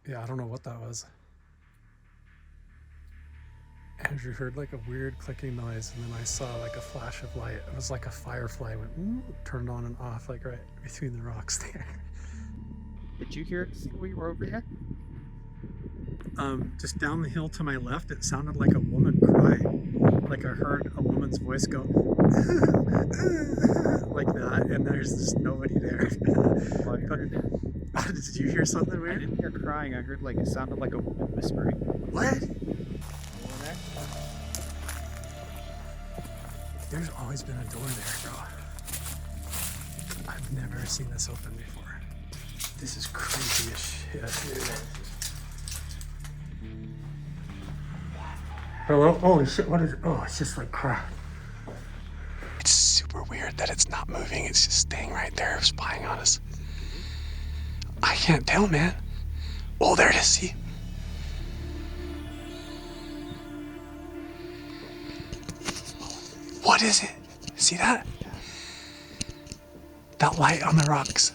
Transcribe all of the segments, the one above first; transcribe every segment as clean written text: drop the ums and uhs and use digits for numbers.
Yeah, I don't know what that was. Andrew heard like a weird clicking noise, and then I saw like a flash of light. It was like a firefly went turned on and off, like right between the rocks there. Did you hear it when you were over here? Just down the hill to my left, it sounded like a woman crying. Like I heard a woman's voice go like that, and there's just nobody there. Well, I heard, did you hear something weird? I didn't hear crying. I heard like it sounded like a woman whispering. What? Over there? There's always been a door there, bro. I've never seen this open before. This is crazy as shit, dude. Hello? Holy shit, what is it? Oh, it's just like crap. It's super weird that it's not moving. It's just staying right there, spying on us. I can't tell, man. Oh, there it is, see? What is it? See that? That light on the rocks.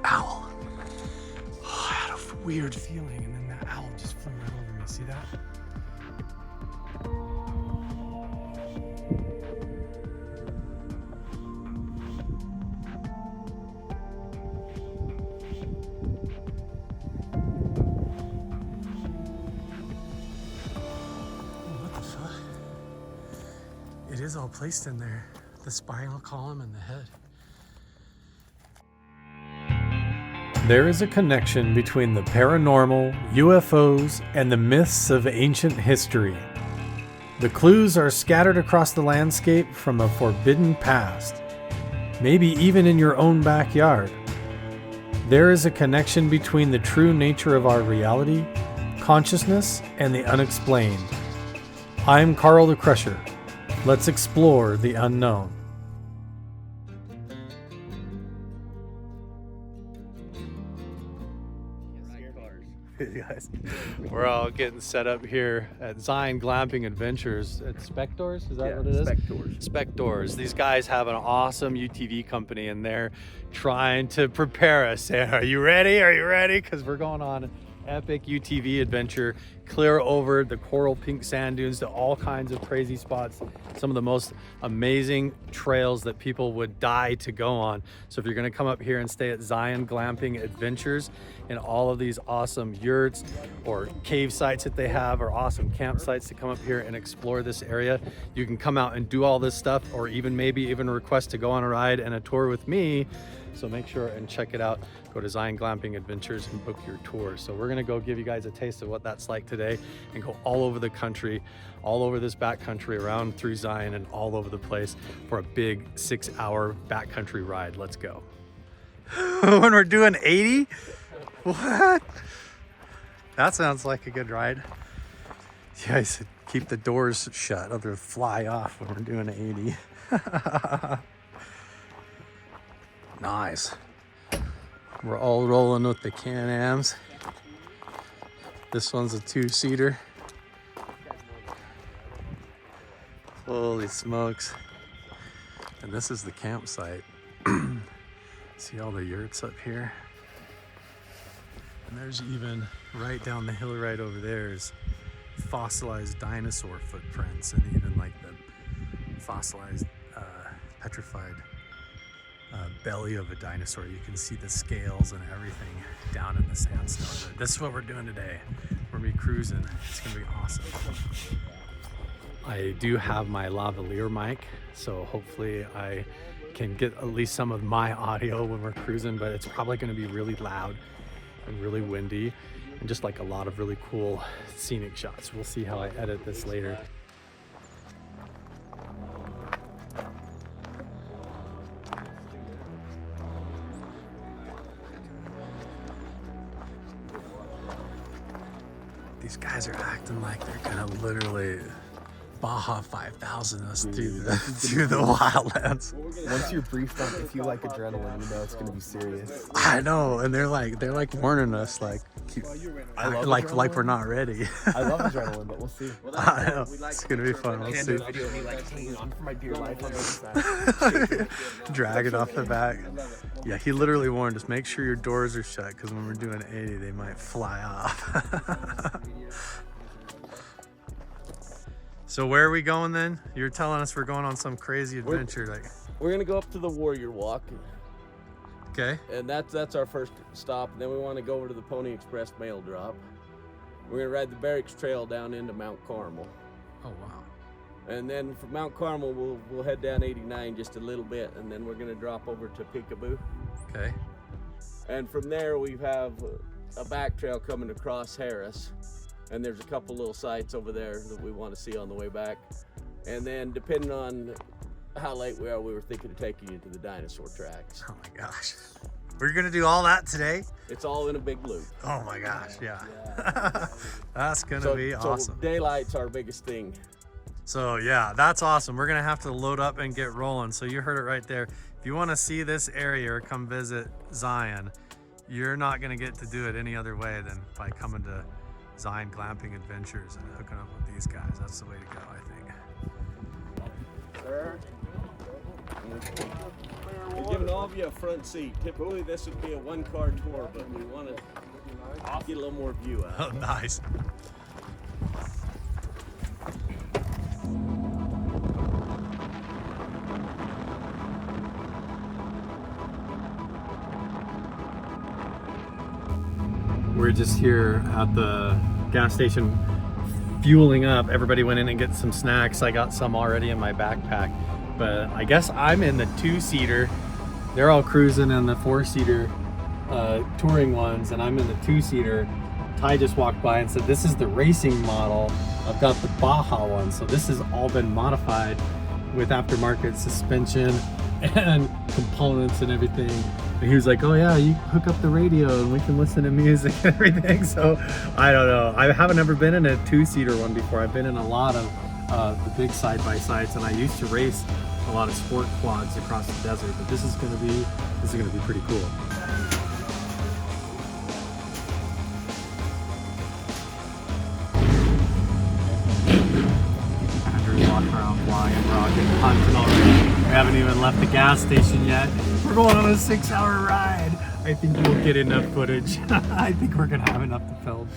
Owl. Oh, I had a weird feeling, and then that owl just flew right over me. See that? Oh, what the fuck? It is all placed in there. The spinal column and the head. There is a connection between the paranormal, UFOs, and the myths of ancient history. The clues are scattered across the landscape from a forbidden past, maybe even in your own backyard. There is a connection between the true nature of our reality, consciousness, and the unexplained. I'm Carl the Crusher. Let's explore the unknown. Guys, we're all getting set up here at Zion Glamping Adventures at Spectors. Is that what it is? Spectors. These guys have an awesome UTV company, and they're trying to prepare us. Are you ready? Are you ready? Because we're going on an epic UTV adventure, clear over the coral pink sand dunes to all kinds of crazy spots. Some of the most amazing trails that people would die to go on. So if you're going to come up here and stay at Zion Glamping Adventures, and all of these awesome yurts or cave sites that they have, or awesome campsites to come up here and explore this area, you can come out and do all this stuff, or maybe even request to go on a ride and a tour with me. So make sure and check it out. Go to Zion Glamping Adventures and book your tour. So we're gonna go give you guys a taste of what that's like today, and go all over the country, all over this backcountry, around through Zion and all over the place for a big 6-hour backcountry ride. Let's go. When we're doing 80? What? That sounds like a good ride. Yeah, I said keep the doors shut, or they'll fly off when we're doing 80. Nice. We're all rolling with the Can-Ams. This one's a 2-seater. Holy smokes. And this is the campsite. See all the yurts up here? And there's even right down the hill right over there is fossilized dinosaur footprints, and even like the fossilized petrified belly of a dinosaur. You can see the scales and everything down in the sandstone. But this is what we're doing today. We're gonna be cruising. It's gonna be awesome. I do have my lavalier mic, so hopefully I can get at least some of my audio when we're cruising, but it's probably gonna be really loud and really windy, and just like a lot of really cool scenic shots. We'll see how I edit this later. These guys are acting like they're gonna literally Baja 5000 us through the wildlands. Once you're briefed on if you like adrenaline, you know it's gonna be serious. I know, and they're like warning us like we're not ready. I love adrenaline, but we'll see. I know. It's gonna be fun. We'll see. Video of me like hanging on for my dear life on the side. Drag it off the back. Yeah, he literally warned us, make sure your doors are shut because when we're doing 80, they might fly off. So where are we going then? You're telling us we're going on some crazy adventure. We're gonna go up to the Warrior Walk, Okay. and that's our first stop. And then we want to go over to the Pony Express mail drop. We're gonna ride the Barracks Trail down into Mount Carmel, Oh wow. and then from Mount Carmel we'll head down 89 just a little bit, and then we're gonna drop over to Peekaboo. Okay. And from there we have a back trail coming across Harris, and there's a couple little sites over there that we want to see on the way back. And then depending on how late we are, we were thinking of taking you to the dinosaur tracks. Oh my gosh. We're gonna do all that today? It's all in a big loop. Oh my gosh, yeah. That's gonna be awesome. So daylight's our biggest thing. So yeah, that's awesome. We're gonna have to load up and get rolling. So you heard it right there. If you wanna see this area or come visit Zion, you're not gonna get to do it any other way than by coming to Zion Glamping Adventures and hooking up with these guys. That's the way to go, I think. Sir, we're giving all of you a front seat. Typically this would be a one-car tour, but we want to get a little more view out. Oh, nice. We're just here at the gas station fueling up. Everybody went in and get some snacks. I got some already in my backpack, but I guess I'm in the 2-seater. They're all cruising in the 4-seater touring ones, and I'm in the 2-seater. Ty just walked by and said, this is the racing model. I've got the Baja one. So this has all been modified with aftermarket suspension and components and everything. And he was like, oh yeah, you hook up the radio and we can listen to music and everything. So I don't know. I haven't ever been in a 2-seater one before. I've been in a lot of the big side-by-sides, and I used to race a lot of sport quads across the desert, but this is gonna be pretty cool. Andrew's walking around flying and rocking, hunting already. We haven't even left the gas station yet. We're going on a 6-hour ride. I think we'll get enough footage. I think we're gonna have enough to film.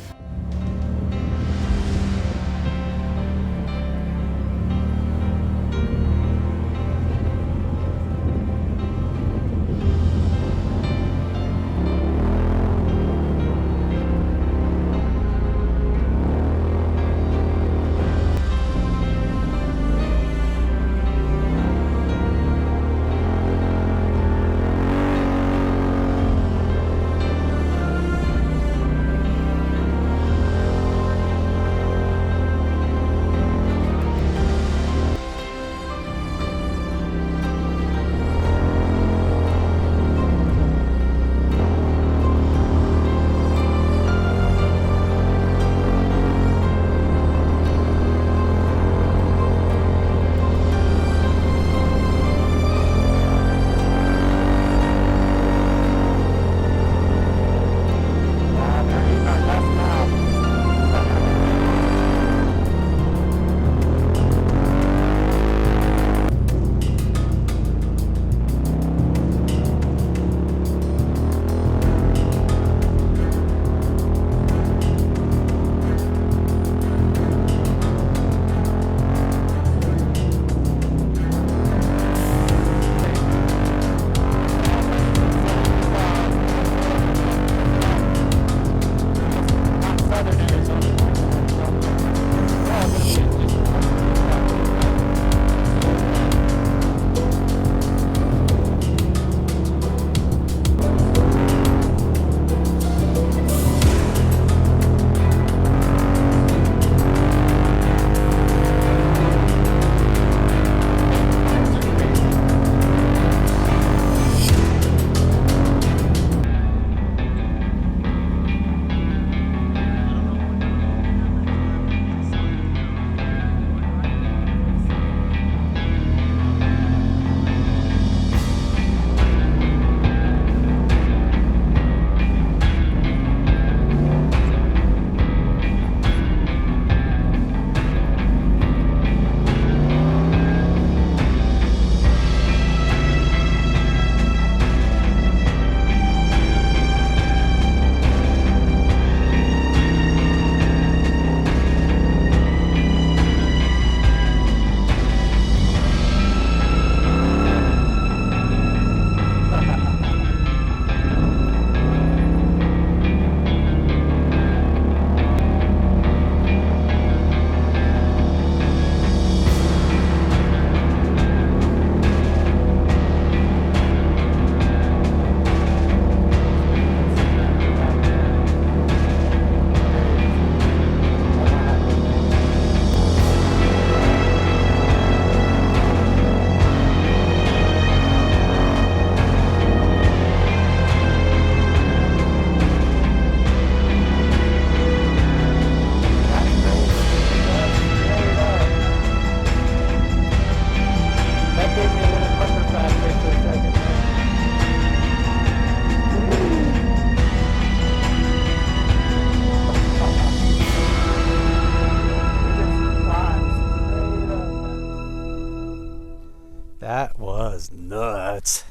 was nuts.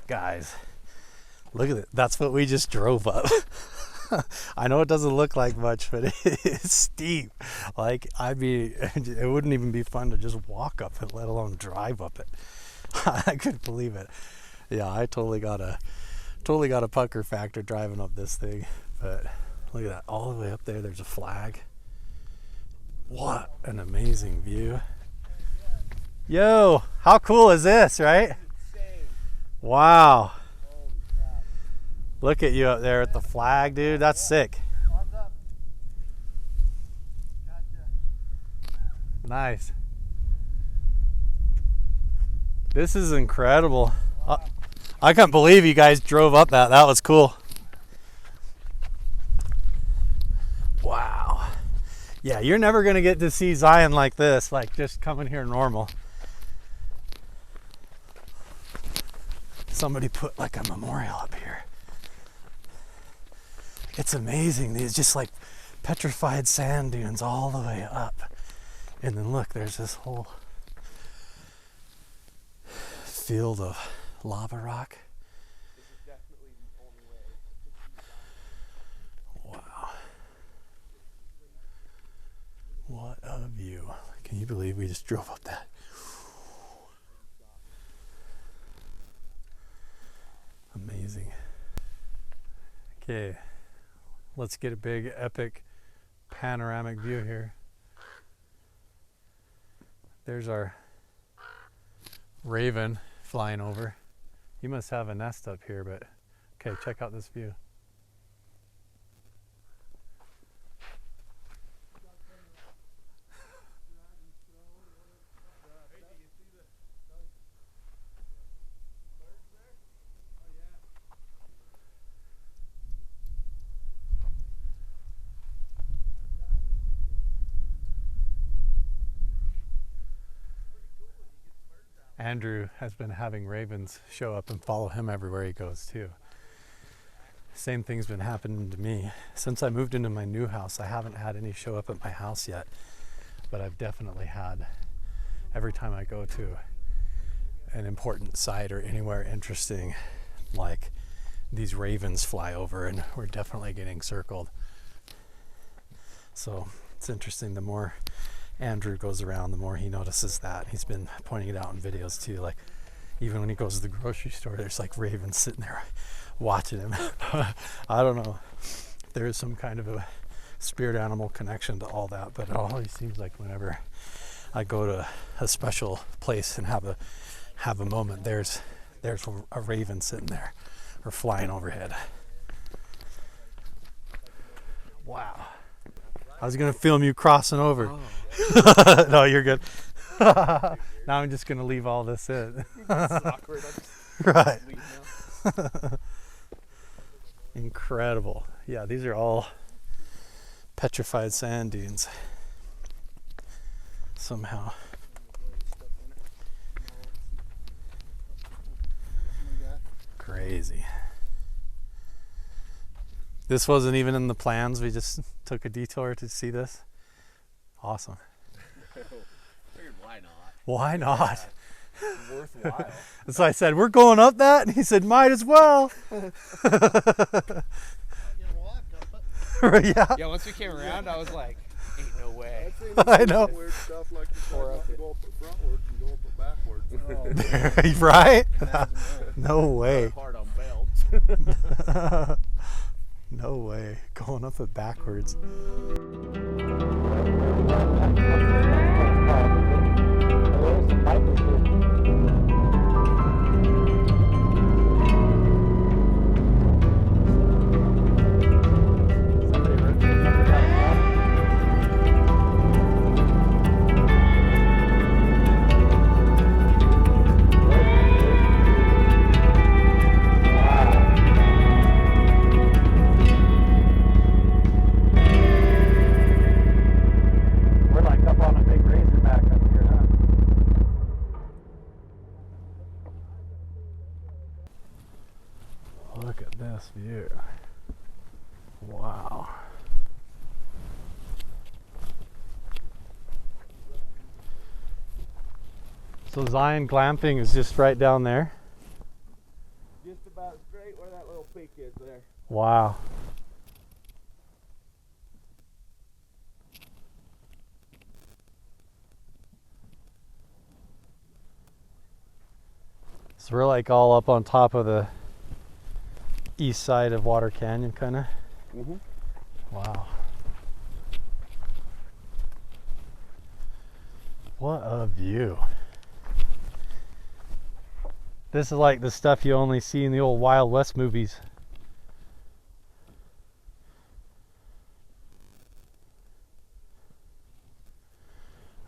Guys, look at it. That's what we just drove up. I know it doesn't look like much, but it's steep. Like, I mean, it wouldn't even be fun to just walk up it, let alone drive up it. I couldn't believe it. Yeah, I totally got a pucker factor driving up this thing. But look at that, all the way up there, there's a flag. What an amazing view. Yo, how cool is this, right? Wow. Look at you up there with the flag, dude. That's sick. Nice. This is incredible. I can't believe you guys drove up that. That was cool. Wow. Yeah, you're never going to get to see Zion like this, like just coming here normal. Somebody put like a memorial up here. It's amazing. These just like petrified sand dunes all the way up. And then look, there's this whole field of lava rock. This is definitely the only way. Wow. What a view. Can you believe we just drove up that? Amazing. Okay. Let's get a big epic panoramic view here. There's our raven flying over. He must have a nest up here, but okay, check out this view. Andrew has been having ravens show up and follow him everywhere he goes too. Same thing's been happening to me. Since I moved into my new house, I haven't had any show up at my house yet, but I've definitely had every time I go to an important site or anywhere interesting, like these ravens fly over and we're definitely getting circled. So it's interesting, the more Andrew goes around, the more he notices that. He's been pointing it out in videos too, like even when he goes to the grocery store, there's like ravens sitting there watching him. I don't know if there is some kind of a spirit animal connection to all that, but it always seems like whenever I go to a special place and have a moment, there's a raven sitting there or flying overhead. Wow. I was gonna film you crossing over. Oh. No, you're good. Now I'm just gonna leave all this in. Right. Incredible. Yeah, these are all petrified sand dunes. Somehow. Crazy. This wasn't even in the plans. We just took a detour to see this. Awesome. Figured why not? Why not? Worthwhile. So I said, we're going up that? And he said, might as well. Yeah. Yeah, once we came around, I was like, ain't no way. I know. Weird stuff like you said, not to go up it frontwards and go up it backwards. Oh. Right? No way. Hard on belts. No way. Going up it backwards. Look at this view. Wow. So Zion Glamping is just right down there. Just about straight where that little peak is there. Wow. So we're like all up on top of the east side of Water Canyon, kind of. Mm-hmm. Wow. What a view. This is like the stuff you only see in the old Wild West movies.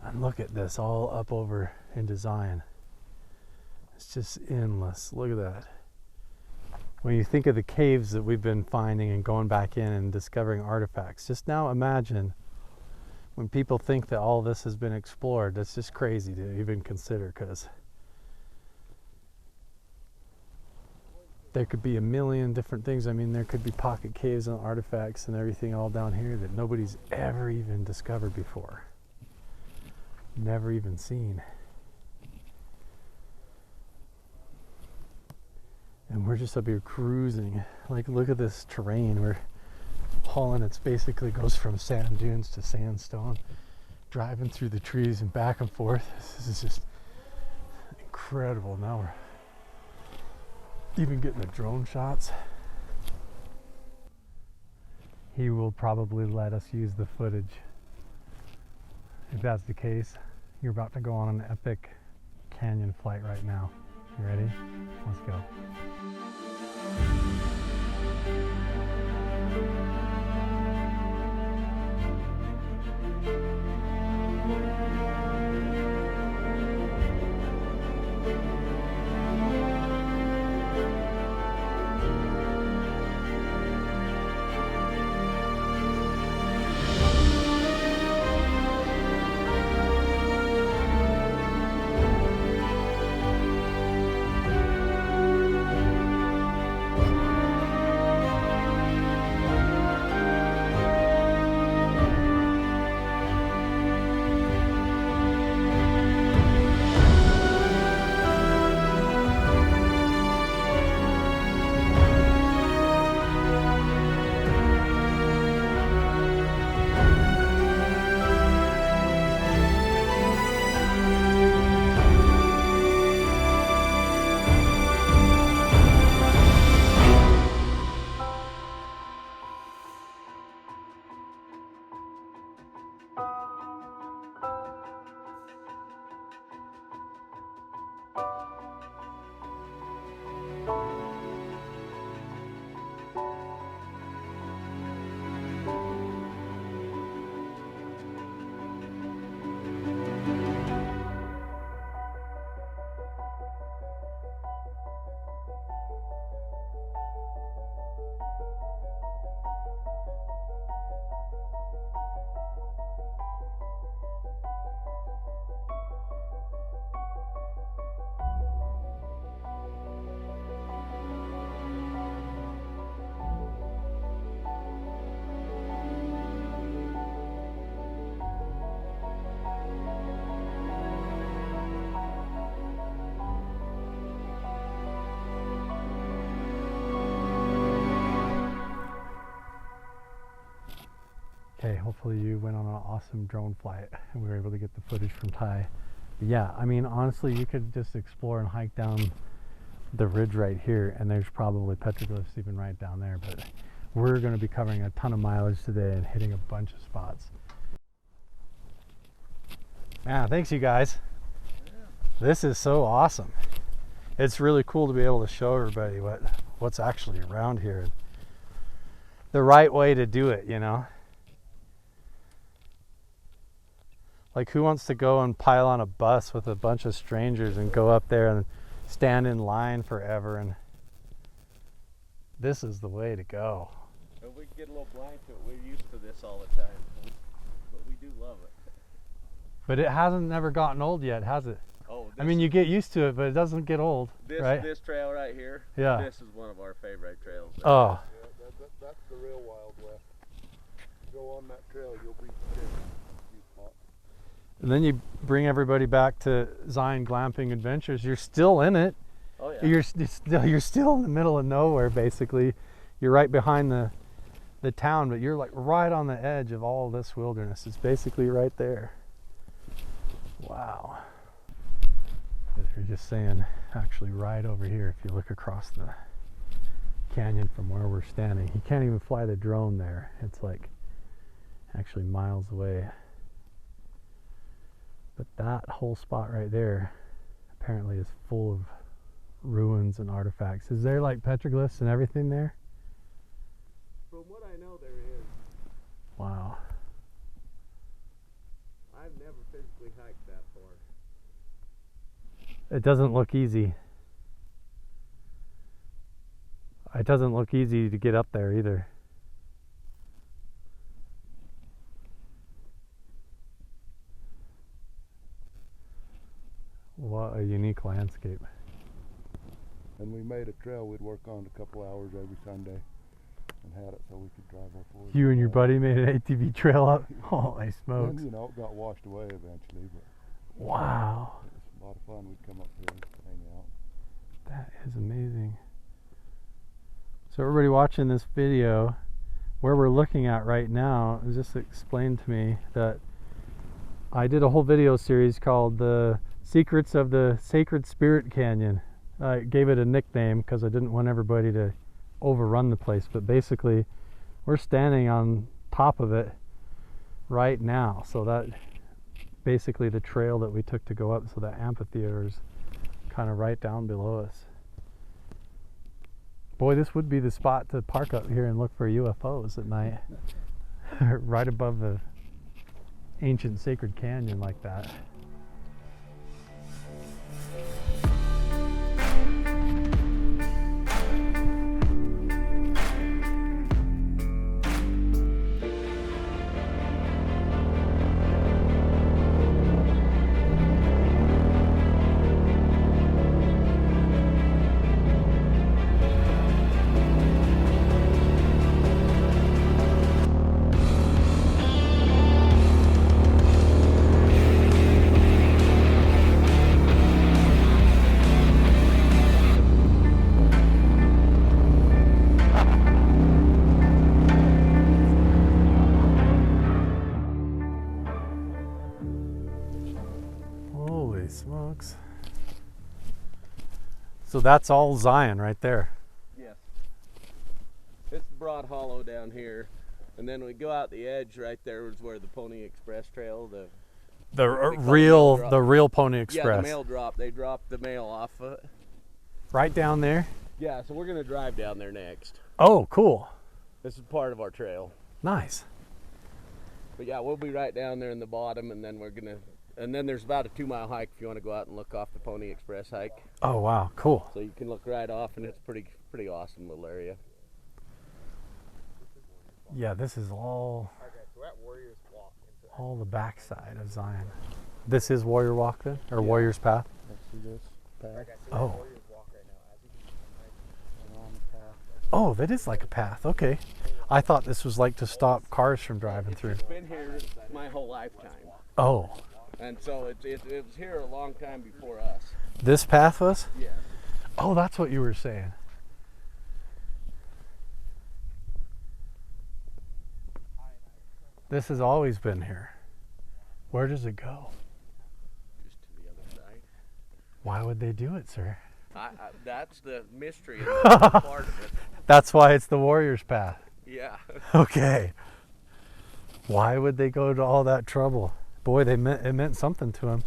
And look at this, all up over into Zion. It's just endless. Look at that. When you think of the caves that we've been finding and going back in and discovering artifacts, just now imagine when people think that all this has been explored. That's just crazy to even consider, because there could be a million different things. I mean, there could be pocket caves and artifacts and everything all down here that nobody's ever even discovered before. Never even seen. And we're just up here cruising. Like, look at this terrain. We're hauling, it's basically goes from sand dunes to sandstone, driving through the trees and back and forth. This is just incredible. Now we're even getting the drone shots. He will probably let us use the footage. If that's the case, you're about to go on an epic canyon flight right now. You ready? Let's go. Okay, hopefully you went on an awesome drone flight and we were able to get the footage from Ty. But yeah, I mean, honestly, you could just explore and hike down the ridge right here, and there's probably petroglyphs even right down there. But we're going to be covering a ton of mileage today and hitting a bunch of spots. Man, thanks you guys. This is so awesome. It's really cool to be able to show everybody what's actually around here. The right way to do it, you know? Like, who wants to go and pile on a bus with a bunch of strangers and go up there and stand in line forever? And this is the way to go. If we get a little blind to it, we're used to this all the time, but we do love it. But it hasn't never gotten old yet, has it? Oh, I mean, you get used to it, but it doesn't get old, right? This trail right here, yeah. This is one of our favorite trails. Oh. Yeah, that's the real Wild West. Go on that trail, you'll be scared. And then you bring everybody back to Zion Glamping Adventures. You're still in it. Oh yeah. You're still in the middle of nowhere, basically. You're right behind the town, but you're like right on the edge of all this wilderness. It's basically right there. Wow. As you're just saying, actually right over here, if you look across the canyon from where we're standing, you can't even fly the drone there. It's like actually miles away. But that whole spot right there apparently is full of ruins and artifacts. Is there like petroglyphs and everything there? From what I know, there is. Wow. I've never physically hiked that far. It doesn't look easy. It doesn't look easy to get up there either. What a unique landscape. And we made a trail we'd work on a couple hours every Sunday and had it so we could drive our forward. You and your buddy made an ATV trail up? Holy smokes. And, you know, it got washed away eventually, but Wow. it was a lot of fun. We'd come up here and hang out. That is amazing. So everybody watching this video, where we're looking at right now, just explained to me that I did a whole video series called The Secrets of the Sacred Spirit Canyon. I gave it a nickname because I didn't want everybody to overrun the place, but basically we're standing on top of it right now. So that basically the trail that we took to go up, so that amphitheater is kind of right down below us. Boy, this would be the spot to park up here and look for UFOs at night. Right above the ancient sacred canyon like that. Holy smokes. So that's all Zion right there. Yes. It's Broad Hollow down here. And then we go out the edge right there is where the Pony Express Trail, the real Pony yeah, Express. the mail drop. They dropped the mail off of it. Right down there. Yeah, so we're gonna drive down there next. Oh, cool. This is part of our trail. Nice. But yeah, we'll be right down there in the bottom, and then then there's about a 2-mile hike if you want to go out and look off the Pony Express hike. Oh wow, cool. So you can look right off, and it's pretty awesome little area. Yeah, this is all Okay, so we're at Warriors Walk. all the backside of Zion. This is Warrior Walk then, or Warrior's Path? Let's see this path. Okay, so we're Oh. at Warriors Walk right now. As you can see, And on the path. Oh, that is like a path. Okay. I thought this was like to stop cars from driving through. It's been here my whole lifetime, Oh, and so it was here a long time before us. this path was? Yeah. Oh, that's what you were saying. This has always been here. Where does it go? Just to the other side. Why would they do it, sir? That's the mystery of the part of it. That's why it's the Warrior's Path. Yeah. Okay. Why would they go to all that trouble? Boy, it meant something to them.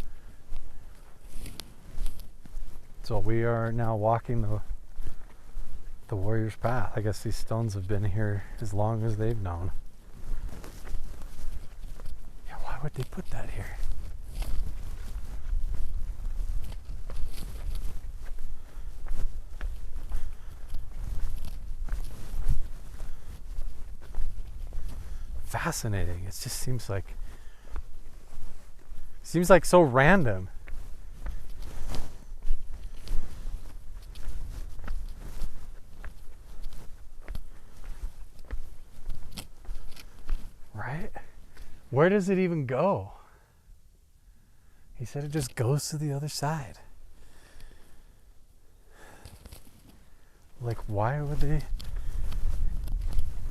So we are now walking the Warrior's Path. I guess these stones have been here as long as they've known. Yeah, why would they put that here? Fascinating. It just seems like so random. Right? Where does it even go? said it just goes to the other side. Like, why would they?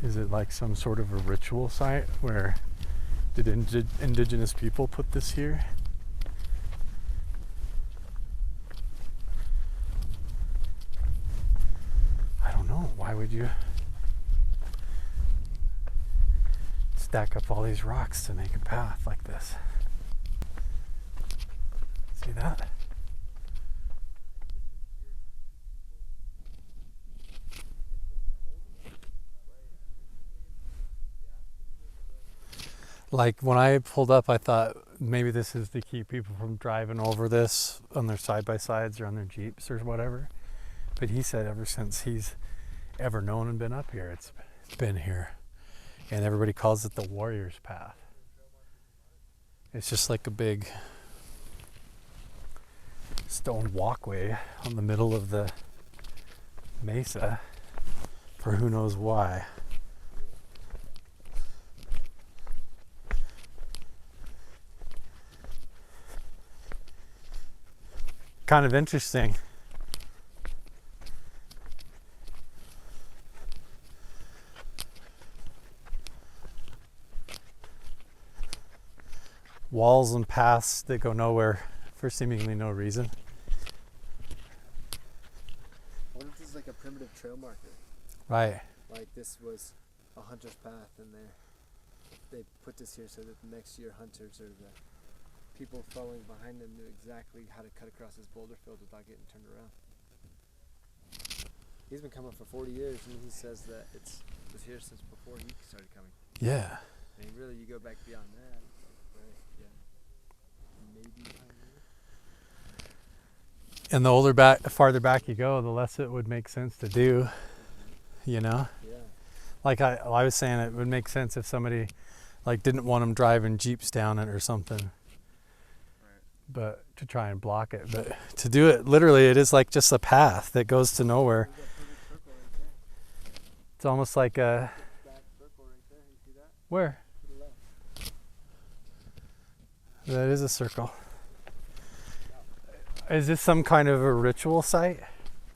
Is it like some sort of a ritual site where did indigenous people put this here? I don't know. Why would you stack up all these rocks to make a path like this? See that? Like when I pulled up, I thought maybe this is to keep people from driving over this on their side-by-sides or on their Jeeps or whatever. But he said ever since he's ever known and been up here, it's been here. And everybody calls it the Warrior's Path. It's just like a big stone walkway on the middle of the mesa for who knows why. Kind of interesting. Walls and paths that go nowhere for seemingly no reason. What if this is like a primitive trail marker? Right. Like this was a hunter's path, and they put this here so that the next year hunters or the people following behind them knew exactly how to cut across this boulder field without getting turned around. He's been coming for 40 years, and he says that it was here since before he started coming. Yeah. And really, you go back beyond that, it's like, right, yeah, maybe 100 years. And the farther back you go, the less it would make sense to do, you know? Yeah. Like I was saying, it would make sense if somebody like didn't want them driving Jeeps down it or something. But to try and block it, but to do it literally, it is like just a path that goes to nowhere. It's almost like a where? That is a circle. Is this some kind of a ritual site?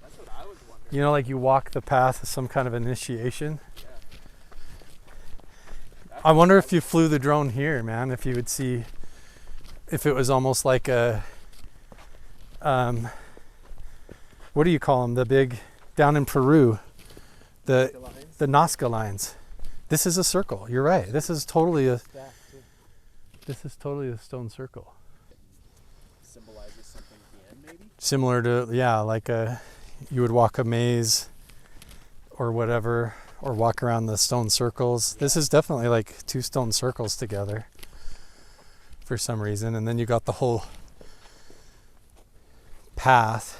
That's what I was wondering. You know, like you walk the path as some kind of initiation. Yeah. I wonder if you flew the drone here, man, if you would see. If it was almost like a, what do you call them? The big, down in Peru, the Nazca lines. This is a circle. You're right. This is totally a stone circle. Symbolizes something at the end, maybe? Similar to, yeah, like you would walk a maze or whatever, or walk around the stone circles. This is definitely like two stone circles together. For some reason, and then you got the whole path.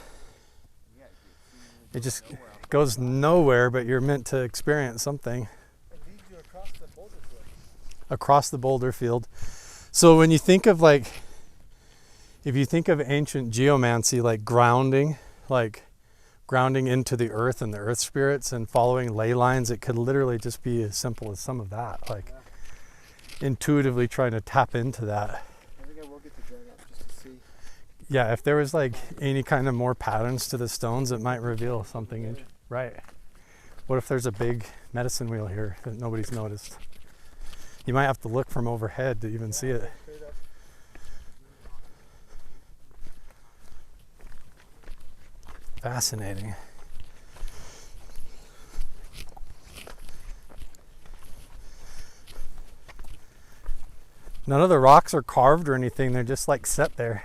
It just goes nowhere, but you're meant to experience something. It leads you across the boulder field. Across the boulder field. So when you think of like, if you think of ancient geomancy, like grounding into the earth and the earth spirits and following ley lines, it could literally just be as simple as some of that. Like, intuitively trying to tap into that. I think I will get the drone up just to see. Yeah, if there was like any kind of more patterns to the stones, it might reveal something. Right. What if there's a big medicine wheel here that nobody's noticed? You might have to look from overhead to even see it. Fascinating. None of the rocks are carved or anything, they're just like set there.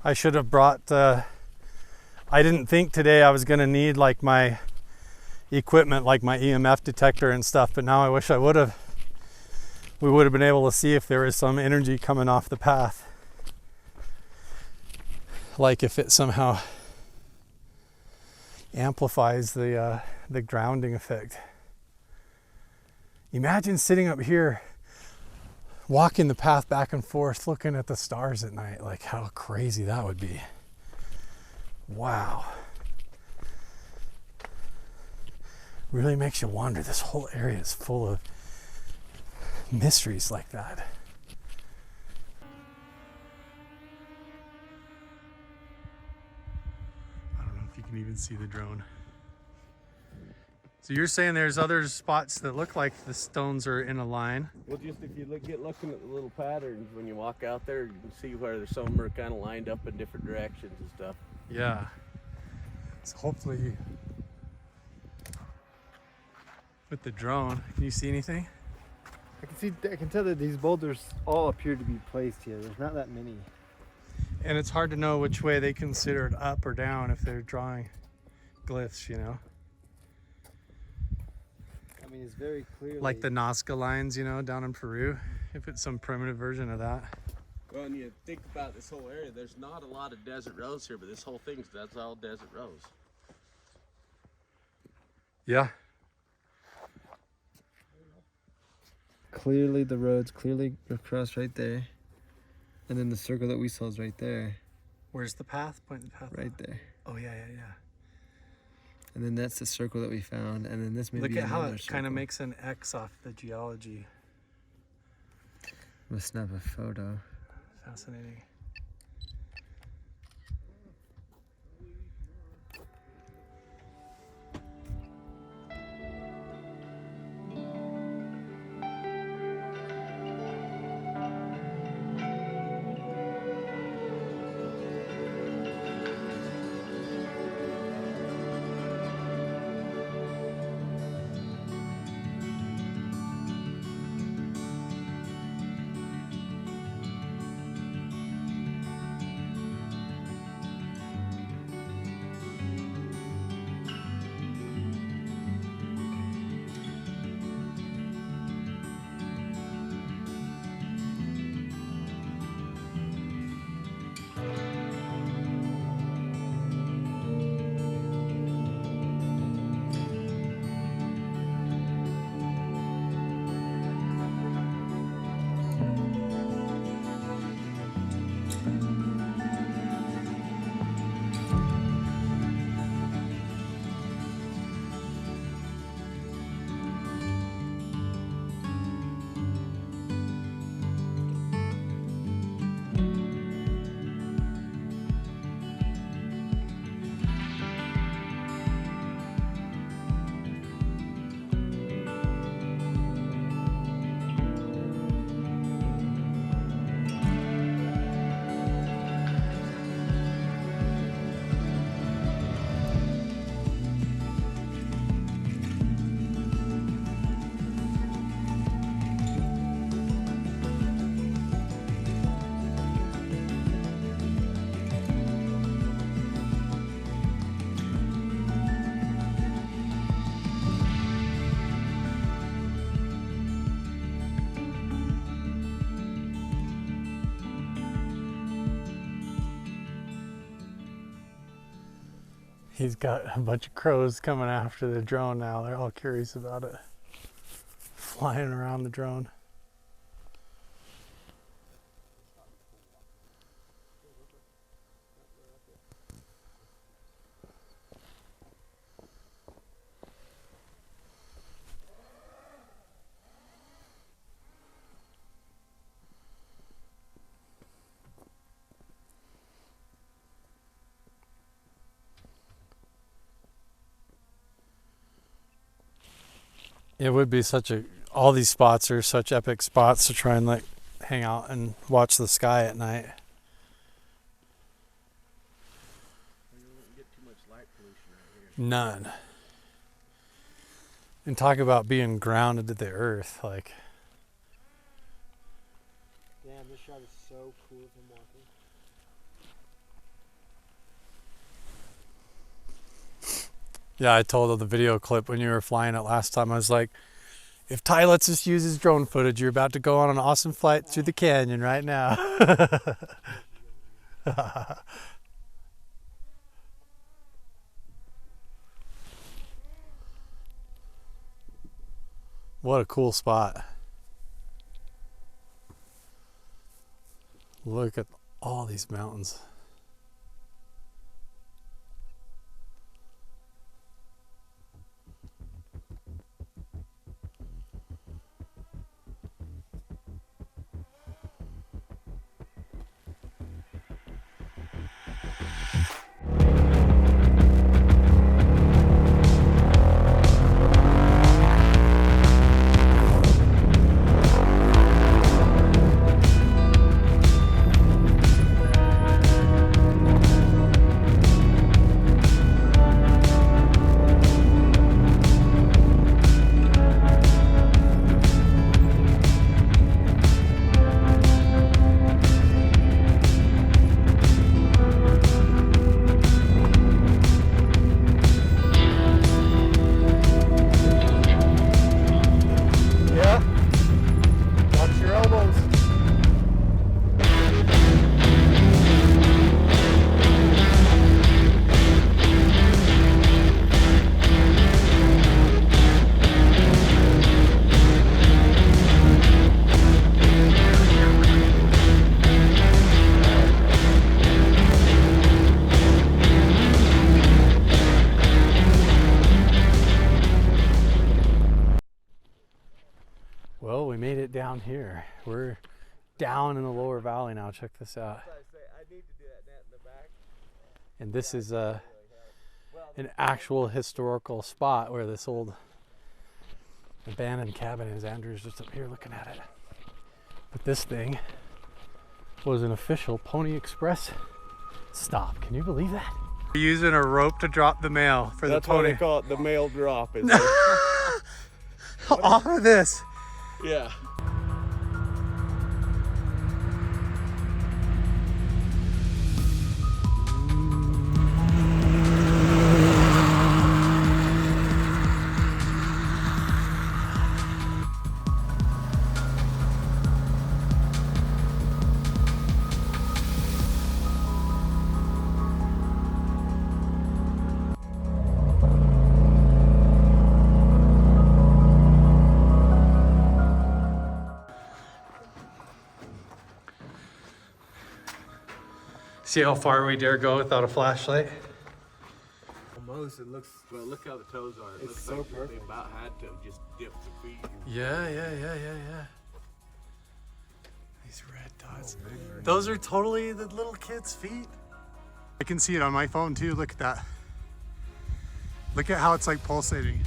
I should have brought, I didn't think today I was gonna need like my equipment, like my EMF detector and stuff, but now I wish I would have. We would have been able to see if there is some energy coming off the path. Like if it somehow amplifies the grounding effect. Imagine sitting up here walking the path back and forth looking at the stars at night. Like how crazy that would be. Wow. Really makes you wonder. This whole area is full of mysteries like that. I don't know if you can even see the drone. So you're saying there's other spots that look like the stones are in a line? Well, just if you get looking at the little patterns when you walk out there, you can see where there's some are kind of lined up in different directions and stuff. Yeah. So hopefully with the drone, can you see anything? I can tell that these boulders all appear to be placed here. There's not that many. And it's hard to know which way they consider it, up or down, if they're drawing glyphs, you know? I mean, it's very clearly Like the Nazca lines, you know, down in Peru, if it's some primitive version of that. Well, and you think about this whole area, there's not a lot of desert rose here, but this whole that's all desert rose. Yeah. clearly the road's clearly across right there, and then the circle that we saw is right there. Where's the path? Point the path. Right there. Oh yeah, yeah, yeah. And then that's the circle that we found, and then this may Look be at how another it kind of circle. makes an X off the geology. Let's snap a photo. Fascinating. He's got a bunch of crows coming after the drone now. They're all curious about it. Flying around the drone. It would be all these spots are such epic spots to try and like hang out and watch the sky at night. You wouldn't get too much light pollution right here. None. And talk about being grounded to the earth, like. Damn, this shot is so cool from walking. Yeah, I told the video clip when you were flying it last time, I was like, if Ty lets us use his drone footage, you're about to go on an awesome flight through the canyon right now. What a cool spot. Look at all these mountains. Well, we made it down here. We're down in the lower valley now. Check this out. And this is an actual historical spot where this old abandoned cabin is. Andrew's just up here looking at it. But this thing was an official Pony Express stop. Can you believe that? We're using a rope to drop the mail for That's the pony. why they call it the mail drop. Is Off of this. yeah. See how far we dare go without a flashlight? Almost. It looks. Well, look how the toes are. It It's looks so like perfect. they about had to just dip the feet. Yeah. These red dots. Those are totally the little kid's feet. I can see it on my phone too. Look at that. Look at how it's like pulsating.